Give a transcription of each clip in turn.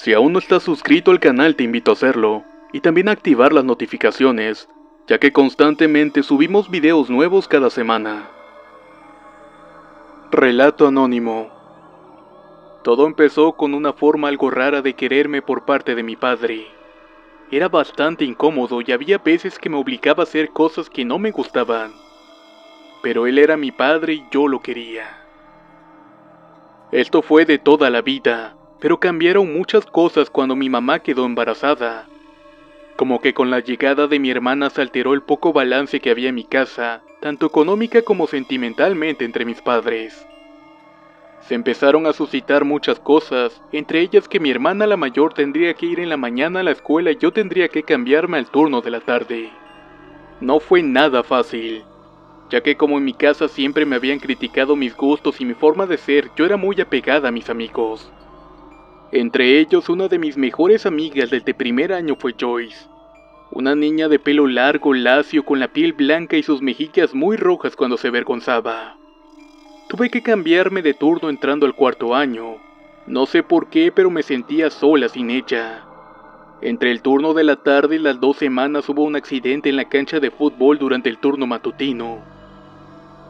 Si aún no estás suscrito al canal te invito a hacerlo, y también a activar las notificaciones, ya que constantemente subimos videos nuevos cada semana. Relato anónimo. Todo empezó con una forma algo rara de quererme por parte de mi padre. Era bastante incómodo y había veces que me obligaba a hacer cosas que no me gustaban. Pero él era mi padre y yo lo quería. Esto fue de toda la vida, pero cambiaron muchas cosas cuando mi mamá quedó embarazada. Como que con la llegada de mi hermana se alteró el poco balance que había en mi casa, tanto económica como sentimentalmente entre mis padres. Se empezaron a suscitar muchas cosas, entre ellas que mi hermana la mayor tendría que ir en la mañana a la escuela y yo tendría que cambiarme al turno de la tarde. No fue nada fácil, ya que como en mi casa siempre me habían criticado mis gustos y mi forma de ser, yo era muy apegada a mis amigos. Entre ellos, una de mis mejores amigas desde primer año fue Joyce, una niña de pelo largo, lacio, con la piel blanca y sus mejillas muy rojas cuando se avergonzaba. Tuve que cambiarme de turno entrando al cuarto año. No sé por qué, pero me sentía sola sin ella. Entre el turno de la tarde y las 2 semanas hubo un accidente en la cancha de fútbol durante el turno matutino.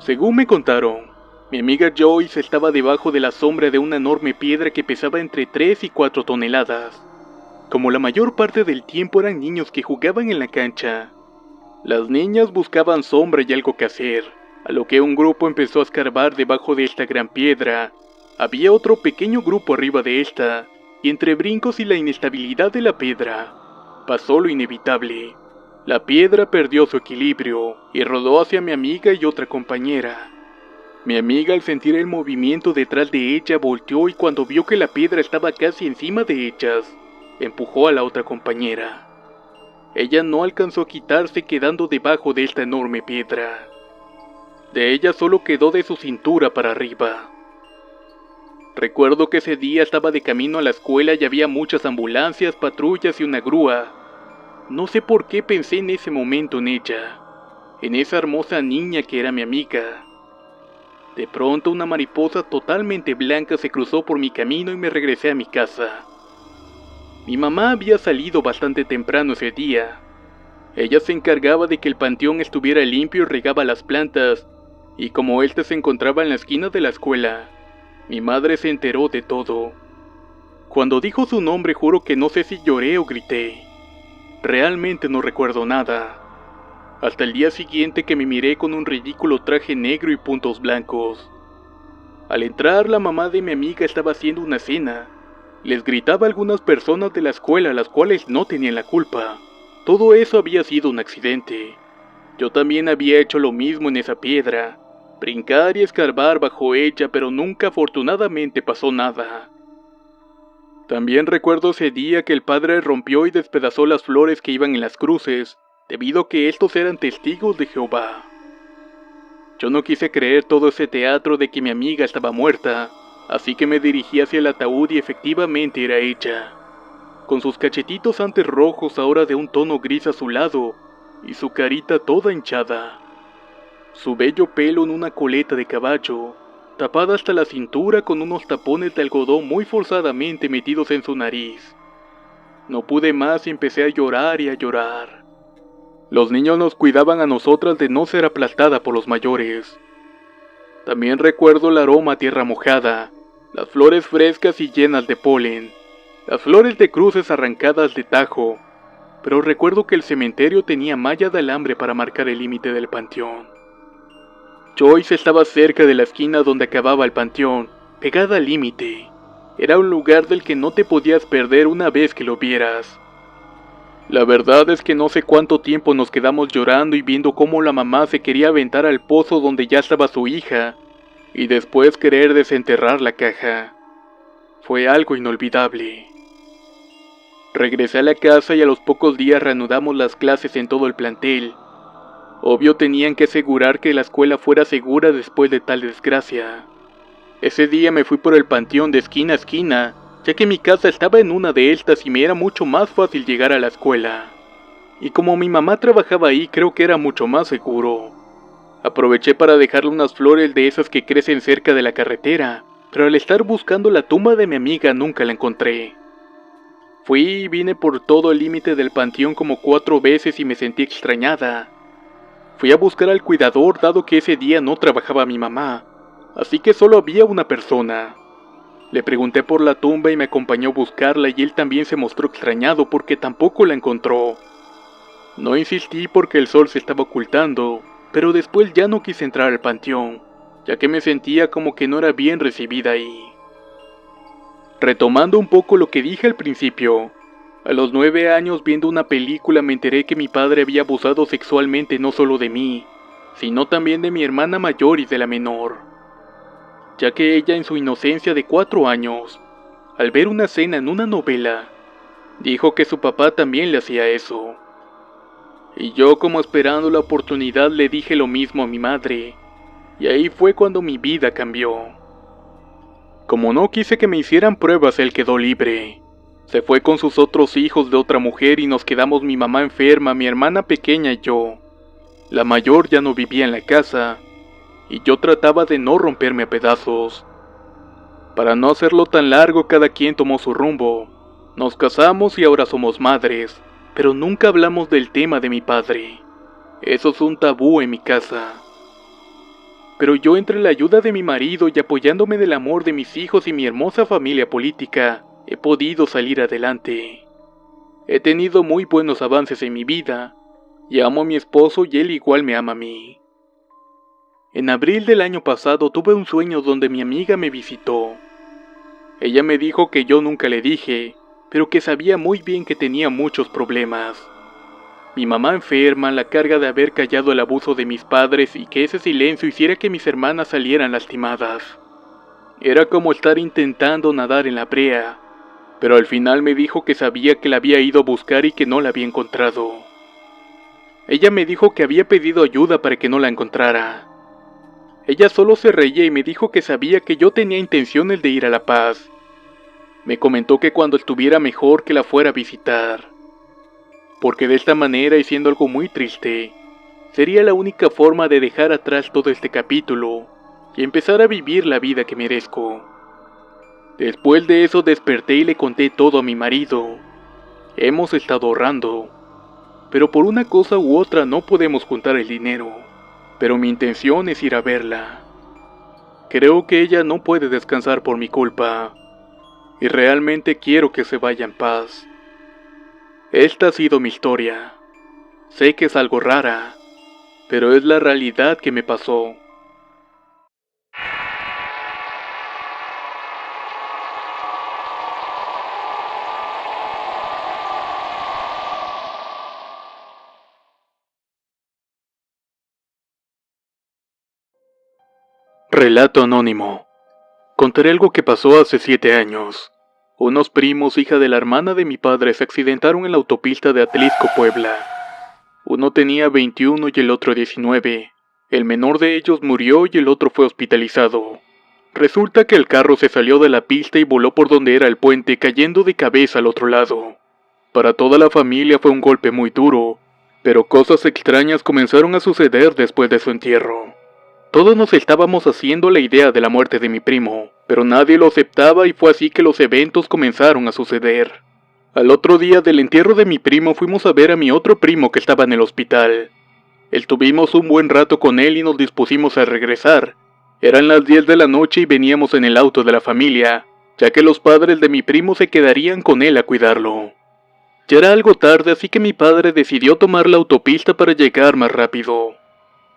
Según me contaron, mi amiga Joyce estaba debajo de la sombra de una enorme piedra que pesaba entre 3 y 4 toneladas. Como la mayor parte del tiempo eran niños que jugaban en la cancha, las niñas buscaban sombra y algo que hacer, a lo que un grupo empezó a escarbar debajo de esta gran piedra. Había otro pequeño grupo arriba de esta, y entre brincos y la inestabilidad de la piedra, pasó lo inevitable. La piedra perdió su equilibrio y rodó hacia mi amiga y otra compañera. Mi amiga, al sentir el movimiento detrás de ella, volteó y cuando vio que la piedra estaba casi encima de ellas, empujó a la otra compañera. Ella no alcanzó a quitarse quedando debajo de esta enorme piedra. De ella solo quedó de su cintura para arriba. Recuerdo que ese día estaba de camino a la escuela y había muchas ambulancias, patrullas y una grúa. No sé por qué pensé en ese momento en ella, en esa hermosa niña que era mi amiga. De pronto una mariposa totalmente blanca se cruzó por mi camino y me regresé a mi casa. Mi mamá había salido bastante temprano ese día. Ella se encargaba de que el panteón estuviera limpio y regaba las plantas, y como éste se encontraba en la esquina de la escuela, mi madre se enteró de todo. Cuando dijo su nombre juro que no sé si lloré o grité. Realmente no recuerdo nada. Hasta el día siguiente que me miré con un ridículo traje negro y puntos blancos. Al entrar, la mamá de mi amiga estaba haciendo una cena. Les gritaba a algunas personas de la escuela, las cuales no tenían la culpa. Todo eso había sido un accidente. Yo también había hecho lo mismo en esa piedra, brincar y escarbar bajo ella, pero nunca afortunadamente pasó nada. También recuerdo ese día que el padre rompió y despedazó las flores que iban en las cruces, debido a que estos eran testigos de Jehová. Yo no quise creer todo ese teatro de que mi amiga estaba muerta, así que me dirigí hacia el ataúd y efectivamente era ella, con sus cachetitos antes rojos ahora de un tono gris azulado, y su carita toda hinchada. Su bello pelo en una coleta de caballo, tapada hasta la cintura con unos tapones de algodón muy forzadamente metidos en su nariz. No pude más y empecé a llorar y a llorar. Los niños nos cuidaban a nosotras de no ser aplastada por los mayores. También recuerdo el aroma a tierra mojada, las flores frescas y llenas de polen, las flores de cruces arrancadas de tajo, pero recuerdo que el cementerio tenía malla de alambre para marcar el límite del panteón. Joyce estaba cerca de la esquina donde acababa el panteón, pegada al límite. Era un lugar del que no te podías perder una vez que lo vieras. La verdad es que no sé cuánto tiempo nos quedamos llorando y viendo cómo la mamá se quería aventar al pozo donde ya estaba su hija, y después querer desenterrar la caja. Fue algo inolvidable. Regresé a la casa y a los pocos días reanudamos las clases en todo el plantel. Obvio tenían que asegurar que la escuela fuera segura después de tal desgracia. Ese día me fui por el panteón de esquina a esquina, ya que mi casa estaba en una de estas y me era mucho más fácil llegar a la escuela. Y como mi mamá trabajaba ahí, creo que era mucho más seguro. Aproveché para dejarle unas flores de esas que crecen cerca de la carretera, pero al estar buscando la tumba de mi amiga nunca la encontré. Fui y vine por todo el límite del panteón como 4 veces y me sentí extrañada. Fui a buscar al cuidador dado que ese día no trabajaba mi mamá, así que solo había una persona. Le pregunté por la tumba y me acompañó a buscarla y él también se mostró extrañado porque tampoco la encontró. No insistí porque el sol se estaba ocultando, pero después ya no quise entrar al panteón, ya que me sentía como que no era bien recibida ahí. Retomando un poco lo que dije al principio, a los 9 años viendo una película me enteré que mi padre había abusado sexualmente no solo de mí, sino también de mi hermana mayor y de la menor, ya que ella en su inocencia de 4 años, al ver una escena en una novela, dijo que su papá también le hacía eso. Y yo como esperando la oportunidad le dije lo mismo a mi madre, y ahí fue cuando mi vida cambió. Como no quise que me hicieran pruebas, él quedó libre. Se fue con sus otros hijos de otra mujer y nos quedamos mi mamá enferma, mi hermana pequeña y yo. La mayor ya no vivía en la casa, y yo trataba de no romperme a pedazos. Para no hacerlo tan largo, cada quien tomó su rumbo. Nos casamos y ahora somos madres, pero nunca hablamos del tema de mi padre. Eso es un tabú en mi casa. Pero yo, entre la ayuda de mi marido y apoyándome del amor de mis hijos y mi hermosa familia política, he podido salir adelante. He tenido muy buenos avances en mi vida, y amo a mi esposo y él igual me ama a mí. En abril del año pasado tuve un sueño donde mi amiga me visitó. Ella me dijo que yo nunca le dije, pero que sabía muy bien que tenía muchos problemas. Mi mamá enferma, la carga de haber callado el abuso de mis padres y que ese silencio hiciera que mis hermanas salieran lastimadas. Era como estar intentando nadar en la brea, pero al final me dijo que sabía que la había ido a buscar y que no la había encontrado. Ella me dijo que había pedido ayuda para que no la encontrara. Ella solo se reía y me dijo que sabía que yo tenía intenciones de ir a La Paz. Me comentó que cuando estuviera mejor que la fuera a visitar, porque de esta manera, y siendo algo muy triste, sería la única forma de dejar atrás todo este capítulo y empezar a vivir la vida que merezco. Después de eso desperté y le conté todo a mi marido. Hemos estado ahorrando, pero por una cosa u otra no podemos juntar el dinero, pero mi intención es ir a verla. Creo que ella no puede descansar por mi culpa, y realmente quiero que se vaya en paz. Esta ha sido mi historia. Sé que es algo rara, pero es la realidad que me pasó. Relato anónimo. Contaré algo que pasó hace 7 años. Unos primos, hija de la hermana de mi padre, se accidentaron en la autopista de Atlisco, Puebla. Uno tenía 21 y el otro 19. El menor de ellos murió y el otro fue hospitalizado. Resulta que el carro se salió de la pista y voló por donde era el puente, cayendo de cabeza al otro lado. Para toda la familia fue un golpe muy duro, pero cosas extrañas comenzaron a suceder después de su entierro. Todos nos estábamos haciendo la idea de la muerte de mi primo, pero nadie lo aceptaba y fue así que los eventos comenzaron a suceder. Al otro día del entierro de mi primo fuimos a ver a mi otro primo que estaba en el hospital. Estuvimos un buen rato con él y nos dispusimos a regresar. Eran las 10 de la noche y veníamos en el auto de la familia, ya que los padres de mi primo se quedarían con él a cuidarlo. Ya era algo tarde, así que mi padre decidió tomar la autopista para llegar más rápido.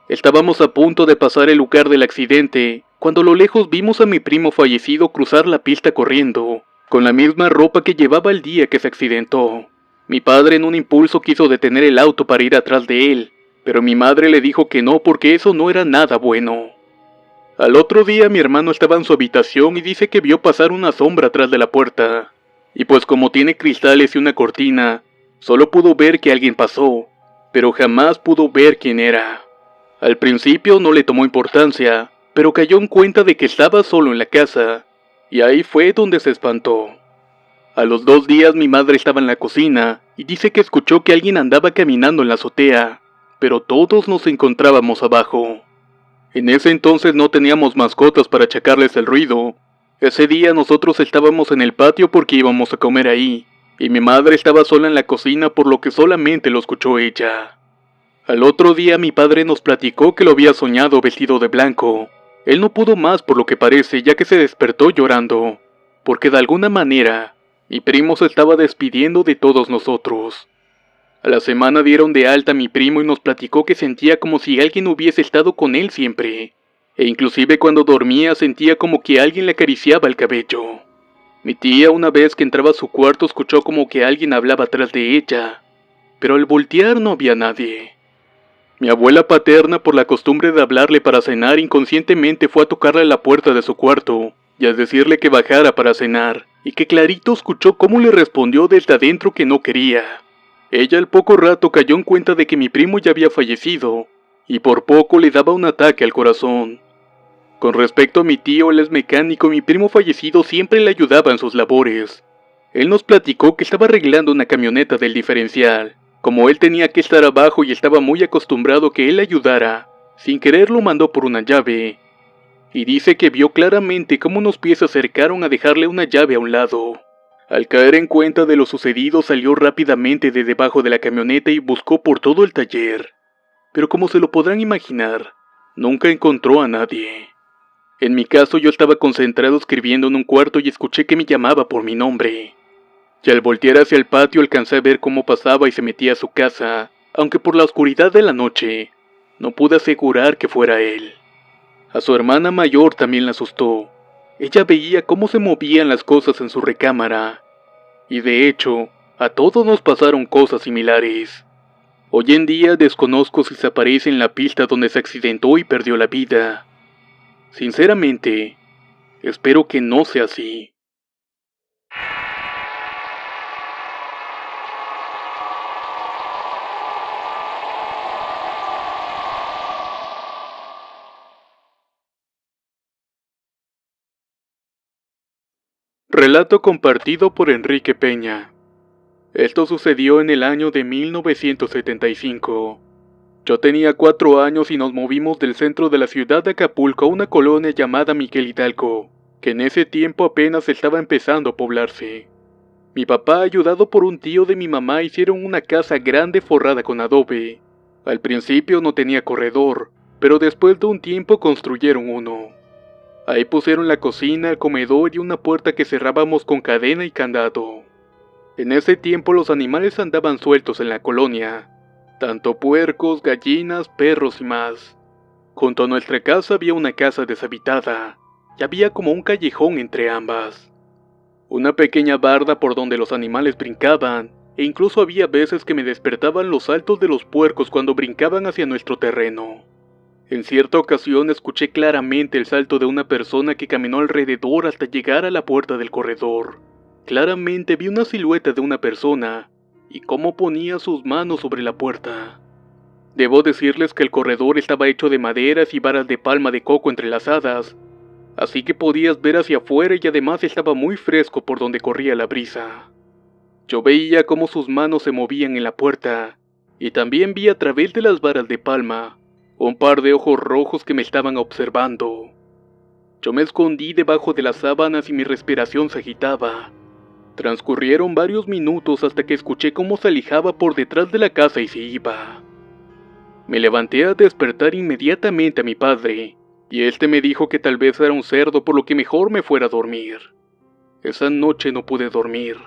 Estábamos a punto de pasar el lugar del accidente, cuando a lo lejos vimos a mi primo fallecido cruzar la pista corriendo, con la misma ropa que llevaba el día que se accidentó. Mi padre en un impulso quiso detener el auto para ir atrás de él, pero mi madre le dijo que no porque eso no era nada bueno. Al otro día mi hermano estaba en su habitación y dice que vio pasar una sombra atrás de la puerta, y pues como tiene cristales y una cortina, solo pudo ver que alguien pasó, pero jamás pudo ver quién era. Al principio no le tomó importancia, pero cayó en cuenta de que estaba solo en la casa, y ahí fue donde se espantó. A los 2 días mi madre estaba en la cocina, y dice que escuchó que alguien andaba caminando en la azotea, pero todos nos encontrábamos abajo. En ese entonces no teníamos mascotas para achacarles el ruido. Ese día nosotros estábamos en el patio porque íbamos a comer ahí, y mi madre estaba sola en la cocina, por lo que solamente lo escuchó ella. Al otro día mi padre nos platicó que lo había soñado vestido de blanco. Él no pudo más por lo que parece, ya que se despertó llorando, porque de alguna manera mi primo se estaba despidiendo de todos nosotros. A la semana dieron de alta a mi primo y nos platicó que sentía como si alguien hubiese estado con él siempre, e inclusive cuando dormía sentía como que alguien le acariciaba el cabello. Mi tía, una vez que entraba a su cuarto, escuchó como que alguien hablaba atrás de ella, pero al voltear no había nadie. Mi abuela paterna, por la costumbre de hablarle para cenar, inconscientemente fue a tocarle a la puerta de su cuarto y a decirle que bajara para cenar, y que clarito escuchó cómo le respondió desde adentro que no quería. Ella al poco rato cayó en cuenta de que mi primo ya había fallecido, y por poco le daba un ataque al corazón. Con respecto a mi tío, él es mecánico y mi primo fallecido siempre le ayudaba en sus labores. Él nos platicó que estaba arreglando una camioneta del diferencial. Como él tenía que estar abajo y estaba muy acostumbrado que él le ayudara, sin querer lo mandó por una llave. Y dice que vio claramente cómo unos pies se acercaron a dejarle una llave a un lado. Al caer en cuenta de lo sucedido, salió rápidamente de debajo de la camioneta y buscó por todo el taller. Pero como se lo podrán imaginar, nunca encontró a nadie. En mi caso, yo estaba concentrado escribiendo en un cuarto y escuché que me llamaba por mi nombre. Y al voltear hacia el patio alcancé a ver cómo pasaba y se metía a su casa, aunque por la oscuridad de la noche no pude asegurar que fuera él. A su hermana mayor también la asustó. Ella veía cómo se movían las cosas en su recámara. Y de hecho, a todos nos pasaron cosas similares. Hoy en día desconozco si se aparece en la pista donde se accidentó y perdió la vida. Sinceramente, espero que no sea así. Relato compartido por Enrique Peña. Esto sucedió en el año de 1975. Yo tenía 4 años y nos movimos del centro de la ciudad de Acapulco a una colonia llamada Miguel Hidalgo, que en ese tiempo apenas estaba empezando a poblarse. Mi papá, ayudado por un tío de mi mamá, hicieron una casa grande forrada con adobe. Al principio no tenía corredor, pero después de un tiempo construyeron uno. Ahí pusieron la cocina, el comedor y una puerta que cerrábamos con cadena y candado. En ese tiempo los animales andaban sueltos en la colonia, tanto puercos, gallinas, perros y más. Junto a nuestra casa había una casa deshabitada, y había como un callejón entre ambas. Una pequeña barda por donde los animales brincaban, e incluso había veces que me despertaban los saltos de los puercos cuando brincaban hacia nuestro terreno. En cierta ocasión escuché claramente el salto de una persona que caminó alrededor hasta llegar a la puerta del corredor. Claramente vi una silueta de una persona, y cómo ponía sus manos sobre la puerta. Debo decirles que el corredor estaba hecho de maderas y varas de palma de coco entrelazadas, así que podías ver hacia afuera y además estaba muy fresco por donde corría la brisa. Yo veía cómo sus manos se movían en la puerta, y también vi a través de las varas de palma un par de ojos rojos que me estaban observando. Yo me escondí debajo de las sábanas y mi respiración se agitaba. Transcurrieron varios minutos hasta que escuché cómo se alejaba por detrás de la casa y se iba. Me levanté a despertar inmediatamente a mi padre, y este me dijo que tal vez era un cerdo, por lo que mejor me fuera a dormir. Esa noche no pude dormir.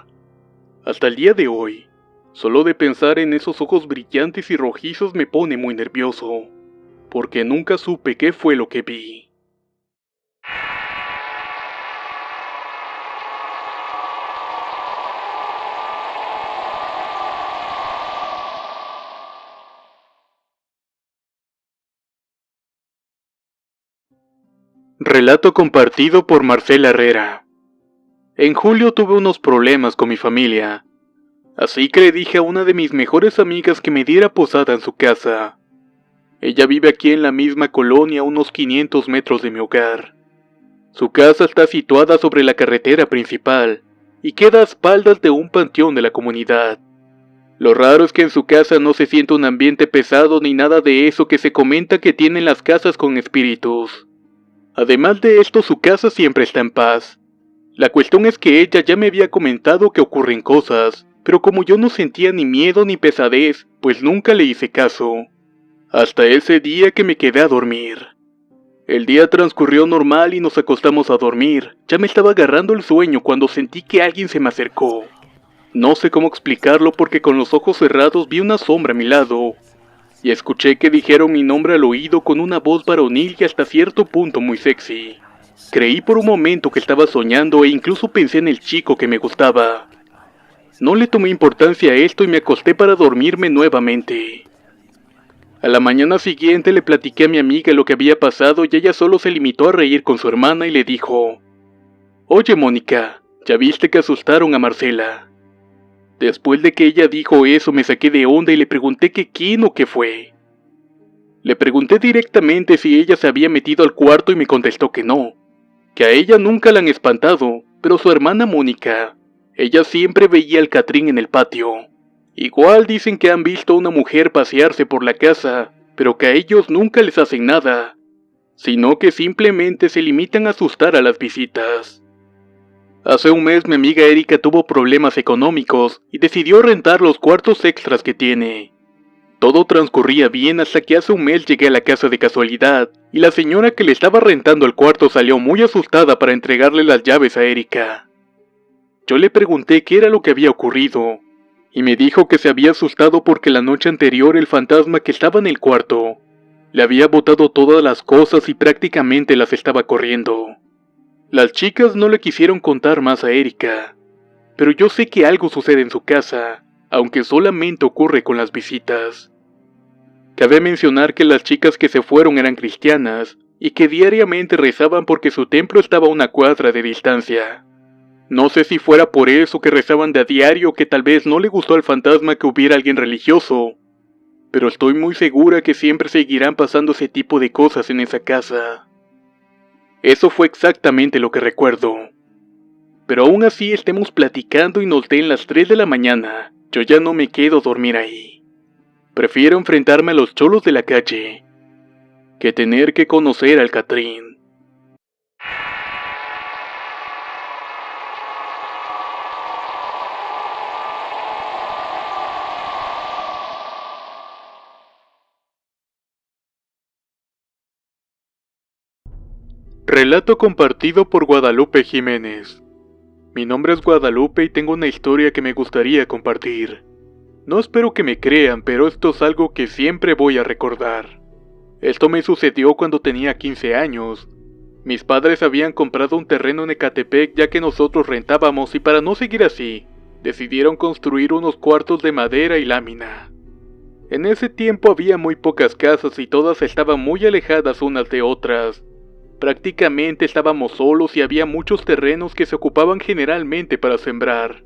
Hasta el día de hoy, solo de pensar en esos ojos brillantes y rojizos me pone muy nervioso, porque nunca supe qué fue lo que vi. Relato compartido por Marcela Herrera. En julio tuve unos problemas con mi familia, así que le dije a una de mis mejores amigas que me diera posada en su casa. Ella vive aquí en la misma colonia, a unos 500 metros de mi hogar. Su casa está situada sobre la carretera principal y queda a espaldas de un panteón de la comunidad. Lo raro es que en su casa no se siente un ambiente pesado ni nada de eso que se comenta que tienen las casas con espíritus. Además de esto, su casa siempre está en paz, La cuestión es que ella ya me había comentado que ocurren cosas, pero como yo no sentía ni miedo ni pesadez, pues nunca le hice caso. Hasta ese día que me quedé a dormir. El día transcurrió normal y nos acostamos a dormir. Ya me estaba agarrando el sueño cuando sentí que alguien se me acercó. No sé cómo explicarlo porque con los ojos cerrados vi una sombra a mi lado. Y escuché que dijeron mi nombre al oído con una voz varonil y hasta cierto punto muy sexy. Creí por un momento que estaba soñando e incluso pensé en el chico que me gustaba. No le tomé importancia a esto y me acosté para dormirme nuevamente. A la mañana siguiente le platiqué a mi amiga lo que había pasado y ella solo se limitó a reír con su hermana y le dijo: «Oye Mónica, ¿ya viste que asustaron a Marcela?». Después de que ella dijo eso me saqué de onda y le pregunté que quién o qué fue. Le pregunté directamente si ella se había metido al cuarto y me contestó que no, que a ella nunca la han espantado, pero su hermana Mónica, ella siempre veía al Catrín en el patio. Igual dicen que han visto a una mujer pasearse por la casa, pero que a ellos nunca les hacen nada, sino que simplemente se limitan a asustar a las visitas. Hace un mes mi amiga Erika tuvo problemas económicos y decidió rentar los cuartos extras que tiene. Todo transcurría bien hasta que hace un mes llegué a la casa de casualidad y la señora que le estaba rentando el cuarto salió muy asustada para entregarle las llaves a Erika. Yo le pregunté qué era lo que había ocurrido y me dijo que se había asustado porque la noche anterior el fantasma que estaba en el cuarto le había botado todas las cosas y prácticamente las estaba corriendo. Las chicas no le quisieron contar más a Erika, pero yo sé que algo sucede en su casa, aunque solamente ocurre con las visitas. Cabe mencionar que las chicas que se fueron eran cristianas y que diariamente rezaban porque su templo estaba a una cuadra de distancia. No sé si fuera por eso que rezaban de a diario o que tal vez no le gustó al fantasma que hubiera alguien religioso, pero estoy muy segura que siempre seguirán pasando ese tipo de cosas en esa casa. Eso fue exactamente lo que recuerdo. Pero aún así estemos platicando y nos den las 3 de la mañana, yo ya no me quedo a dormir ahí. Prefiero enfrentarme a los cholos de la calle que tener que conocer al Catrín. Relato compartido por Guadalupe Jiménez. Mi nombre es Guadalupe y tengo una historia que me gustaría compartir. No espero que me crean, pero esto es algo que siempre voy a recordar. Esto me sucedió cuando tenía 15 años. Mis padres habían comprado un terreno en Ecatepec ya que nosotros rentábamos y para no seguir así, decidieron construir unos cuartos de madera y lámina. En ese tiempo había muy pocas casas y todas estaban muy alejadas unas de otras. Prácticamente estábamos solos y había muchos terrenos que se ocupaban generalmente para sembrar.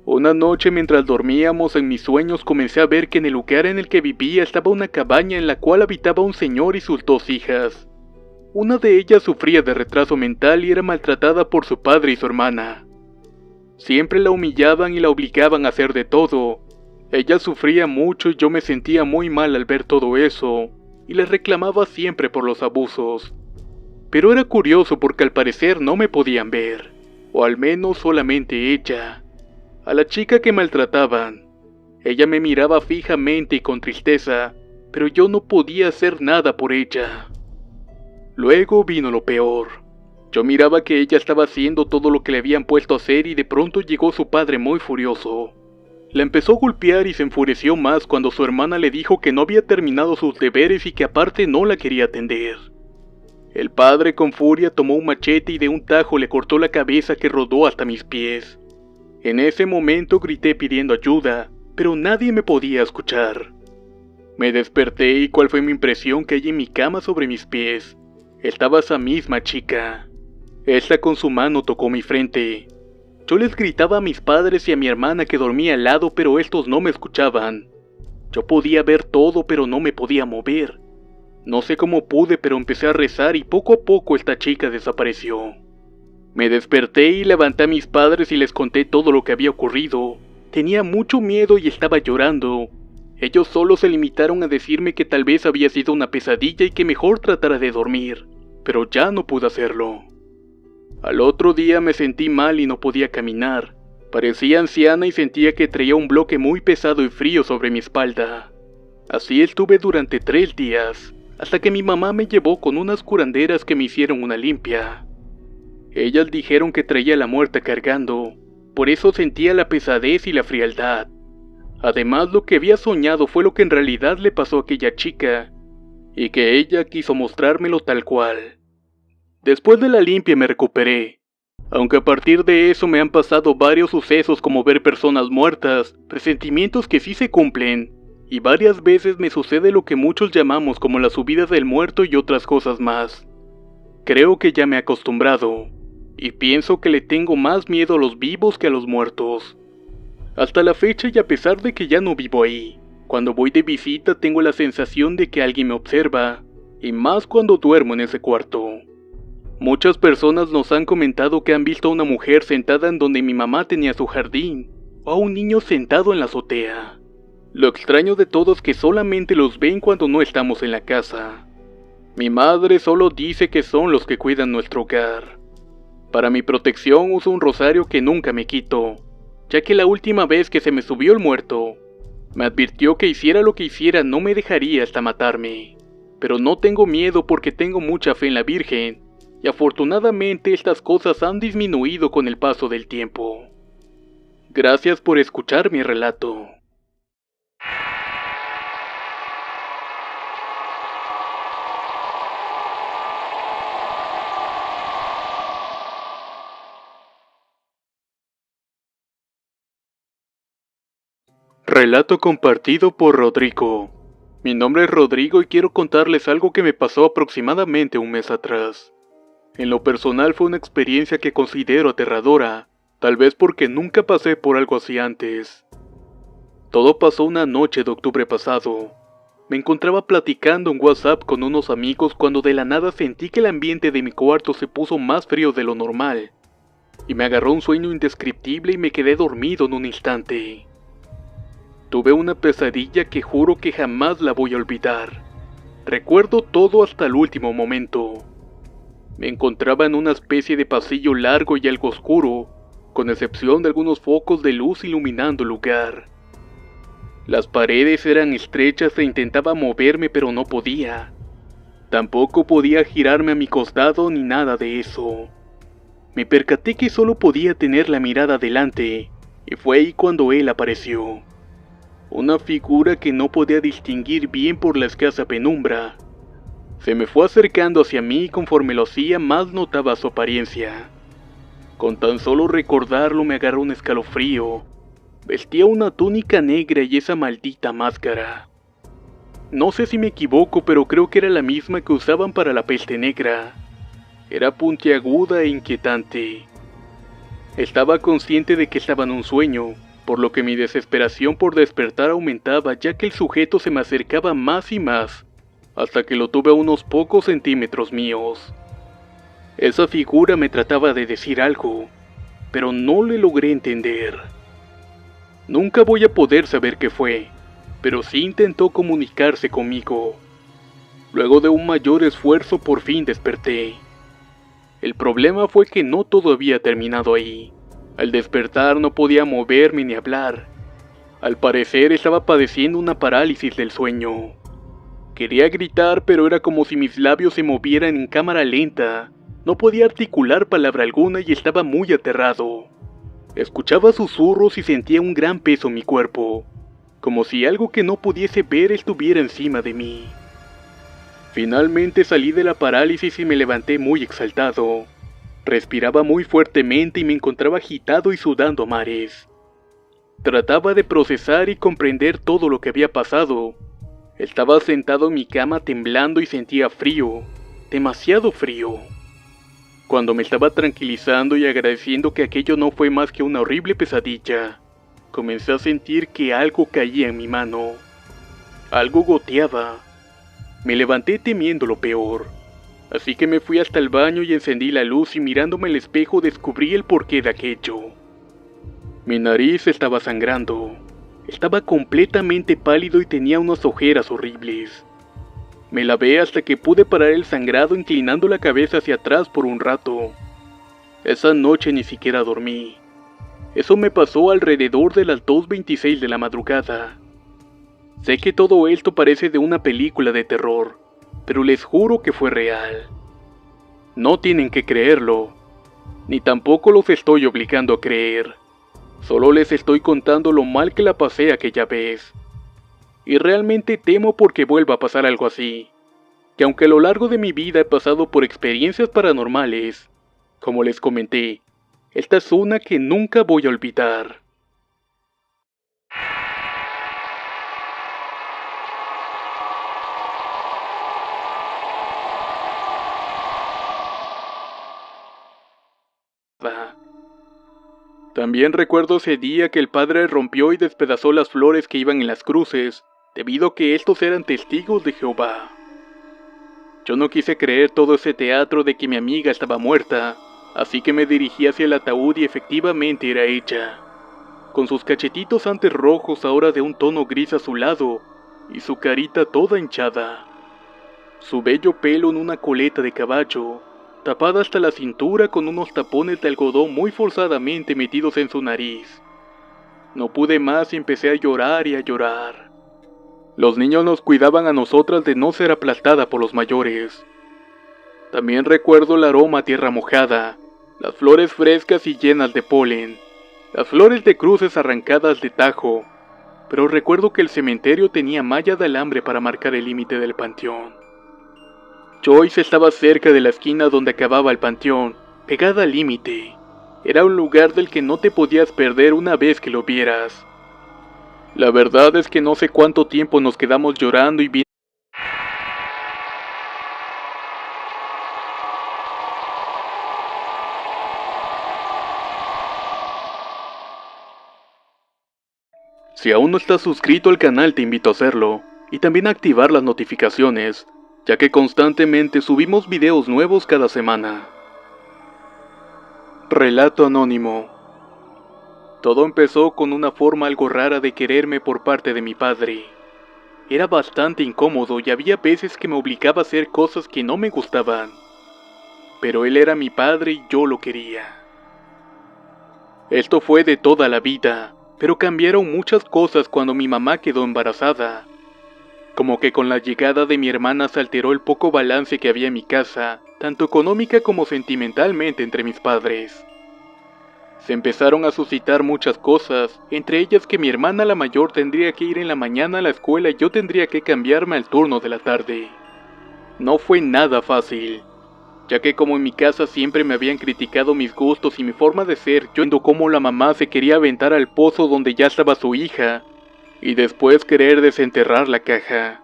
Una noche mientras dormíamos en mis sueños comencé a ver que en el lugar en el que vivía estaba una cabaña en la cual habitaba un señor y sus 2 hijas. Una de ellas sufría de retraso mental y era maltratada por su padre y su hermana. Siempre la humillaban y la obligaban a hacer de todo. Ella sufría mucho y yo me sentía muy mal al ver todo eso, y le reclamaba siempre por los abusos. Pero era curioso porque al parecer no me podían ver, o al menos solamente ella. A la chica que maltrataban, ella me miraba fijamente y con tristeza, pero yo no podía hacer nada por ella. Luego vino lo peor. Yo miraba que ella estaba haciendo todo lo que le habían puesto a hacer y de pronto llegó su padre muy furioso. La empezó a golpear y se enfureció más cuando su hermana le dijo que no había terminado sus deberes y que aparte no la quería atender. El padre con furia tomó un machete y de un tajo le cortó la cabeza que rodó hasta mis pies. En ese momento grité pidiendo ayuda, pero nadie me podía escuchar. Me desperté y ¿cuál fue mi impresión? Que allí en mi cama sobre mis pies estaba esa misma chica. Esta con su mano tocó mi frente. Yo les gritaba a mis padres y a mi hermana que dormía al lado, pero estos no me escuchaban. Yo podía ver todo, pero no me podía mover. No sé cómo pude, pero empecé a rezar y poco a poco esta chica desapareció. Me desperté y levanté a mis padres y les conté todo lo que había ocurrido. Tenía mucho miedo y estaba llorando. Ellos solo se limitaron a decirme que tal vez había sido una pesadilla y que mejor tratara de dormir, pero ya no pude hacerlo. Al otro día me sentí mal y no podía caminar. Parecía anciana y sentía que traía un bloque muy pesado y frío sobre mi espalda. Así estuve durante 3 días, hasta que mi mamá me llevó con unas curanderas que me hicieron una limpia. Ellas dijeron que traía la muerte cargando, por eso sentía la pesadez y la frialdad. Además, lo que había soñado fue lo que en realidad le pasó a aquella chica, y que ella quiso mostrármelo tal cual. Después de la limpia me recuperé, aunque a partir de eso me han pasado varios sucesos como ver personas muertas, presentimientos que sí se cumplen, y varias veces me sucede lo que muchos llamamos como la subida del muerto y otras cosas más. Creo que ya me he acostumbrado, y pienso que le tengo más miedo a los vivos que a los muertos. Hasta la fecha, y a pesar de que ya no vivo ahí, cuando voy de visita tengo la sensación de que alguien me observa, y más cuando duermo en ese cuarto. Muchas personas nos han comentado que han visto a una mujer sentada en donde mi mamá tenía su jardín, o a un niño sentado en la azotea. Lo extraño de todo es que solamente los ven cuando no estamos en la casa. Mi madre solo dice que son los que cuidan nuestro hogar. Para mi protección uso un rosario que nunca me quito, ya que la última vez que se me subió el muerto, me advirtió que hiciera lo que hiciera no me dejaría hasta matarme. Pero no tengo miedo porque tengo mucha fe en la Virgen, y afortunadamente estas cosas han disminuido con el paso del tiempo. Gracias por escuchar mi relato. Relato compartido por Rodrigo. Mi nombre es Rodrigo y quiero contarles algo que me pasó aproximadamente un mes atrás. En lo personal fue una experiencia que considero aterradora, tal vez porque nunca pasé por algo así antes. Todo pasó una noche de octubre pasado. Me encontraba platicando en WhatsApp con unos amigos cuando de la nada sentí que el ambiente de mi cuarto se puso más frío de lo normal, y me agarró un sueño indescriptible y me quedé dormido en un instante. Tuve una pesadilla que juro que jamás la voy a olvidar. Recuerdo todo hasta el último momento. Me encontraba en una especie de pasillo largo y algo oscuro, con excepción de algunos focos de luz iluminando el lugar. Las paredes eran estrechas e intentaba moverme pero no podía. Tampoco podía girarme a mi costado ni nada de eso. Me percaté que solo podía tener la mirada delante, y fue ahí cuando él apareció. Una figura que no podía distinguir bien por la escasa penumbra. Se me fue acercando hacia mí y conforme lo hacía más notaba su apariencia. Con tan solo recordarlo me agarró un escalofrío. Vestía una túnica negra y esa maldita máscara. No sé si me equivoco, pero creo que era la misma que usaban para la peste negra. Era puntiaguda e inquietante. Estaba consciente de que estaba en un sueño, por lo que mi desesperación por despertar aumentaba ya que el sujeto se me acercaba más y más, hasta que lo tuve a unos pocos centímetros míos. Esa figura me trataba de decir algo, pero no le logré entender. Nunca voy a poder saber qué fue, pero sí intentó comunicarse conmigo. Luego de un mayor esfuerzo por fin desperté. El problema fue que no todo había terminado ahí. Al despertar no podía moverme ni hablar. Al parecer estaba padeciendo una parálisis del sueño. Quería gritar, pero era como si mis labios se movieran en cámara lenta. No podía articular palabra alguna y estaba muy aterrado. Escuchaba susurros y sentía un gran peso en mi cuerpo, como si algo que no pudiese ver estuviera encima de mí. Finalmente salí de la parálisis y me levanté muy exaltado. Respiraba muy fuertemente y me encontraba agitado y sudando a mares. Trataba de procesar y comprender todo lo que había pasado. Estaba sentado en mi cama temblando y sentía frío, demasiado frío. Cuando me estaba tranquilizando y agradeciendo que aquello no fue más que una horrible pesadilla, comencé a sentir que algo caía en mi mano. Algo goteaba. Me levanté temiendo lo peor. Así que me fui hasta el baño y encendí la luz y mirándome al espejo descubrí el porqué de aquello. Mi nariz estaba sangrando. Estaba completamente pálido y tenía unas ojeras horribles. Me lavé hasta que pude parar el sangrado inclinando la cabeza hacia atrás por un rato. Esa noche ni siquiera dormí. Eso me pasó alrededor de las 2:26 de la madrugada. Sé que todo esto parece de una película de terror, pero les juro que fue real. No tienen que creerlo, ni tampoco los estoy obligando a creer. Solo les estoy contando lo mal que la pasé aquella vez. Y realmente temo porque vuelva a pasar algo así. Que aunque a lo largo de mi vida he pasado por experiencias paranormales, como les comenté, esta es una que nunca voy a olvidar. También recuerdo ese día que el padre rompió y despedazó las flores que iban en las cruces, debido a que estos eran testigos de Jehová. Yo no quise creer todo ese teatro de que mi amiga estaba muerta, así que me dirigí hacia el ataúd y efectivamente era ella, con sus cachetitos antes rojos ahora de un tono gris azulado, y su carita toda hinchada. Su bello pelo en una coleta de caballo, tapada hasta la cintura con unos tapones de algodón muy forzadamente metidos en su nariz. No pude más y empecé a llorar y a llorar. Los niños nos cuidaban a nosotras de no ser aplastada por los mayores. También recuerdo el aroma a tierra mojada, las flores frescas y llenas de polen, las flores de cruces arrancadas de tajo, pero recuerdo que el cementerio tenía malla de alambre para marcar el límite del panteón. Joyce estaba cerca de la esquina donde acababa el panteón, pegada al límite. Era un lugar del que no te podías perder una vez que lo vieras. La verdad es que no sé cuánto tiempo nos quedamos llorando y viendo. Si aún no estás suscrito al canal te invito a hacerlo, y también a activar las notificaciones, ya que constantemente subimos videos nuevos cada semana. Relato anónimo. Todo empezó con una forma algo rara de quererme por parte de mi padre. Era bastante incómodo y había veces que me obligaba a hacer cosas que no me gustaban. Pero él era mi padre y yo lo quería. Esto fue de toda la vida, pero cambiaron muchas cosas cuando mi mamá quedó embarazada. Como que con la llegada de mi hermana se alteró el poco balance que había en mi casa, tanto económica como sentimentalmente entre mis padres. Se empezaron a suscitar muchas cosas, entre ellas que mi hermana la mayor tendría que ir en la mañana a la escuela y yo tendría que cambiarme al turno de la tarde. No fue nada fácil, ya que como en mi casa siempre me habían criticado mis gustos y mi forma de ser, yo viendo cómo la mamá se quería aventar al pozo donde ya estaba su hija, y después querer desenterrar la caja.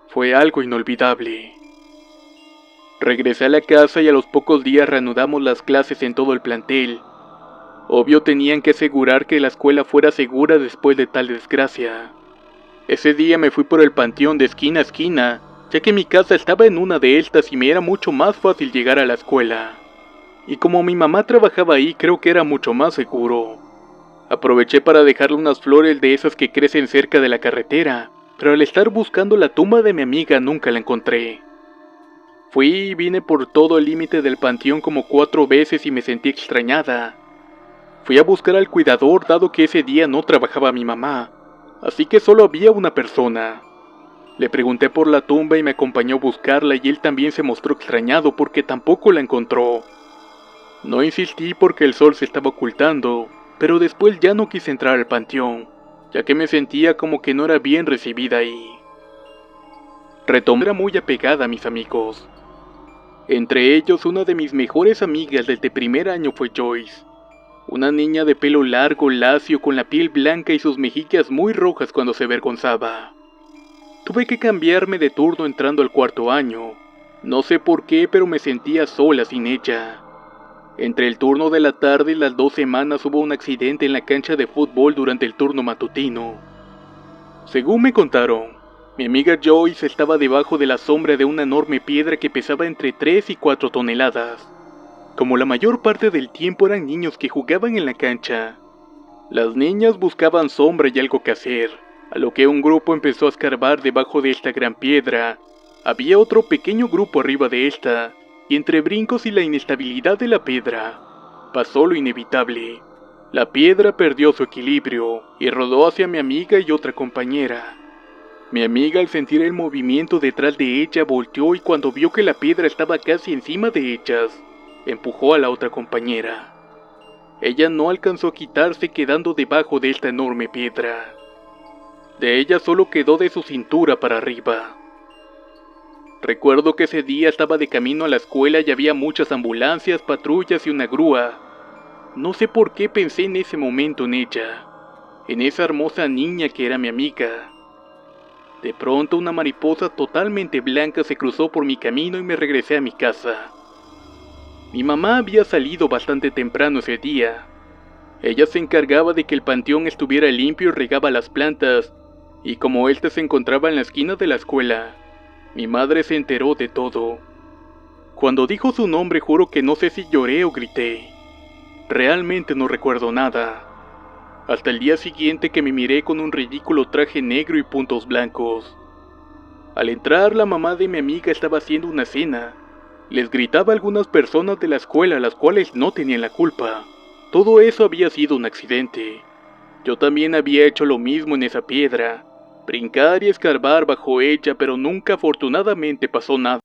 Fue algo inolvidable. Regresé a la casa y a los pocos días reanudamos las clases en todo el plantel. Obvio tenían que asegurar que la escuela fuera segura después de tal desgracia. Ese día me fui por el panteón de esquina a esquina, ya que mi casa estaba en una de estas y me era mucho más fácil llegar a la escuela. Y como mi mamá trabajaba ahí, creo que era mucho más seguro. Aproveché para dejarle unas flores de esas que crecen cerca de la carretera, pero al estar buscando la tumba de mi amiga nunca la encontré. Fui y vine por todo el límite del panteón como 4 veces y me sentí extrañada. Fui a buscar al cuidador dado que ese día no trabajaba mi mamá, así que solo había una persona. Le pregunté por la tumba y me acompañó a buscarla y él también se mostró extrañado porque tampoco la encontró. No insistí porque el sol se estaba ocultando, pero después ya no quise entrar al panteón, ya que me sentía como que no era bien recibida ahí. Retomé, era muy apegada a mis amigos. Entre ellos, una de mis mejores amigas desde primer año fue Joyce. Una niña de pelo largo, lacio, con la piel blanca y sus mejillas muy rojas cuando se avergonzaba. Tuve que cambiarme de turno entrando al 4º año. No sé por qué, pero me sentía sola sin ella. Entre el turno de la tarde y las 2 semanas hubo un accidente en la cancha de fútbol durante el turno matutino. Según me contaron, mi amiga Joyce estaba debajo de la sombra de una enorme piedra que pesaba entre 3 y 4 toneladas. Como la mayor parte del tiempo eran niños que jugaban en la cancha, las niñas buscaban sombra y algo que hacer, a lo que un grupo empezó a escarbar debajo de esta gran piedra. Había otro pequeño grupo arriba de esta, y entre brincos y la inestabilidad de la piedra, Pasó lo inevitable. La piedra perdió su equilibrio y rodó hacia mi amiga y otra compañera. Mi amiga, al sentir el movimiento detrás de ella, volteó y cuando vio que la piedra estaba casi encima de ellas, empujó a la otra compañera. Ella no alcanzó a quitarse, quedando debajo de esta enorme piedra. De ella solo quedó de su cintura para arriba. Recuerdo que ese día estaba de camino a la escuela y había muchas ambulancias, patrullas y una grúa. No sé por qué pensé en ese momento en ella, en esa hermosa niña que era mi amiga. De pronto una mariposa totalmente blanca se cruzó por mi camino y me regresé a mi casa. Mi mamá había salido bastante temprano ese día. Ella se encargaba de que el panteón estuviera limpio y regaba las plantas, y como éste se encontraba en la esquina de la escuela, mi madre se enteró de todo. Cuando dijo su nombre juro que no sé si lloré o grité. Realmente no recuerdo nada. Hasta el día siguiente que me miré con un ridículo traje negro y puntos blancos. Al entrar, la mamá de mi amiga estaba haciendo una cena. Les gritaba a algunas personas de la escuela, las cuales no tenían la culpa. Todo eso había sido un accidente. Yo también había hecho lo mismo en esa piedra, brincar y escarbar bajo ella, pero nunca afortunadamente pasó nada.